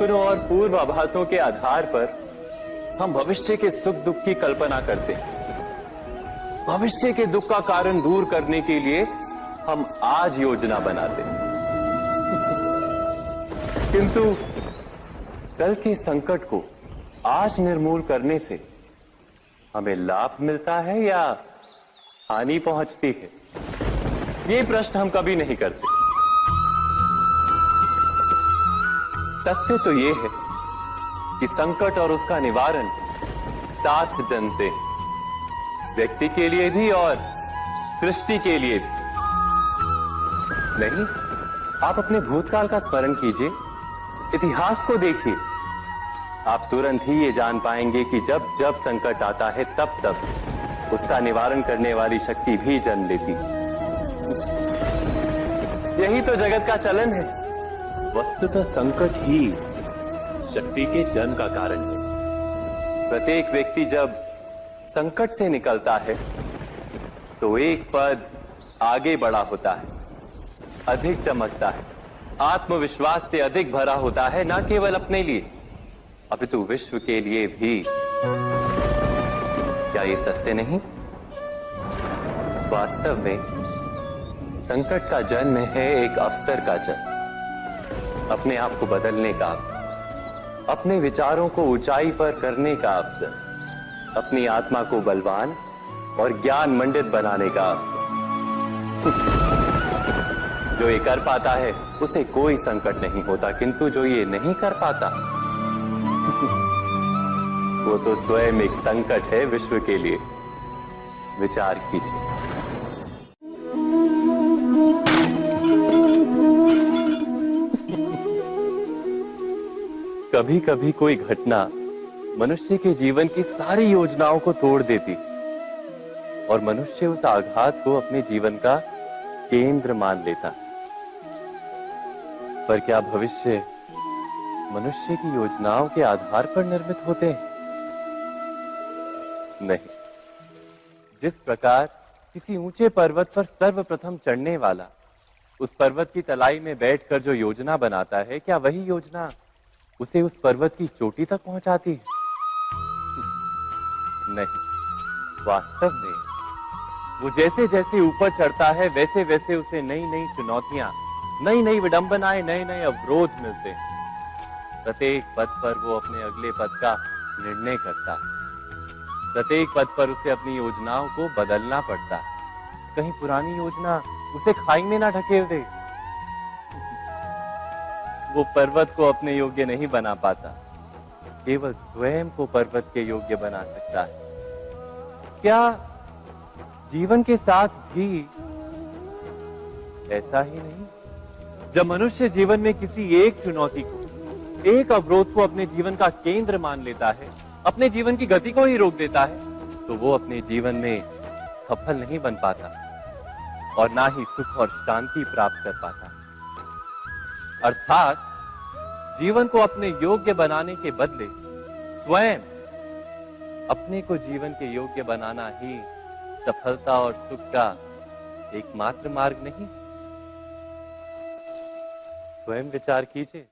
सपनों और पूर्वाभासों के आधार पर हम भविष्य के सुख दुख की कल्पना करते हैं। भविष्य के दुख का कारण दूर करने के लिए हम आज योजना बनाते हैं। किंतु कल के संकट को आज निर्मूल करने से हमें लाभ मिलता है या हानि पहुंचती है, ये प्रश्न हम कभी नहीं करते। सत्य तो ये है कि संकट और उसका निवारण साथ जनते हैं, व्यक्ति के लिए भी और सृष्टि के लिए भी। नहीं, आप अपने भूतकाल का स्मरण कीजिए, इतिहास को देखिए। आप तुरंत ही ये जान पाएंगे कि जब जब संकट आता है तब तब उसका निवारण करने वाली शक्ति भी जन्म लेती है। यही तो जगत का चलन है। वस्तुतः संकट ही शक्ति के जन्म का कारण है। प्रत्येक व्यक्ति जब संकट से निकलता है तो एक पद आगे बढ़ा होता है, अधिक चमकता है, आत्मविश्वास से अधिक भरा होता है, न केवल अपने लिए अपितु विश्व के लिए भी। क्या ये सत्य नहीं? वास्तव में संकट का जन्म है एक अवसर का जन्म, अपने आप को बदलने का, अपने विचारों को ऊंचाई पर करने का अवसर, अपनी आत्मा को बलवान और ज्ञान मंडित बनाने का अवसर। जो ये कर पाता है उसे कोई संकट नहीं होता, किंतु जो ये नहीं कर पाता वो तो स्वयं एक संकट है विश्व के लिए। विचार कीजिए। कभी कभी कोई घटना मनुष्य के जीवन की सारी योजनाओं को तोड़ देती और मनुष्य उस आघात को अपने जीवन का केंद्र मान लेता। पर क्या भविष्य मनुष्य की योजनाओं के आधार पर निर्मित होते हैं? नहीं। जिस प्रकार किसी ऊंचे पर्वत पर सर्वप्रथम चढ़ने वाला उस पर्वत की तलाई में बैठकर जो योजना बनाता है, क्या वही योजना उसे उस पर्वत की चोटी तक पहुंचाती है? नहीं। वास्तव में वो जैसे जैसे ऊपर चढ़ता है वैसे वैसे उसे नई नई चुनौतियां, नई नई विडंबनाएं, नए नए अवरोध मिलते हैं। प्रत्येक पद पर वो अपने अगले पद का निर्णय करता है। प्रत्येक पद पर उसे अपनी योजनाओं को बदलना पड़ता है। कहीं पुरानी योजना उसे खाई में ना ढकेल दे। वो पर्वत को अपने योग्य नहीं बना पाता, केवल स्वयं को पर्वत के योग्य बना सकता है। क्या जीवन के साथ भी ऐसा ही नहीं? जब मनुष्य जीवन में किसी एक चुनौती को, एक अवरोध को अपने जीवन का केंद्र मान लेता है, अपने जीवन की गति को ही रोक देता है, तो वो अपने जीवन में सफल नहीं बन पाता और ना ही सुख और शांति प्राप्त कर पाता। अर्थात जीवन को अपने योग्य बनाने के बदले स्वयं अपने को जीवन के योग्य बनाना ही सफलता और सुख का एकमात्र मार्ग नहीं। स्वयं विचार कीजिए।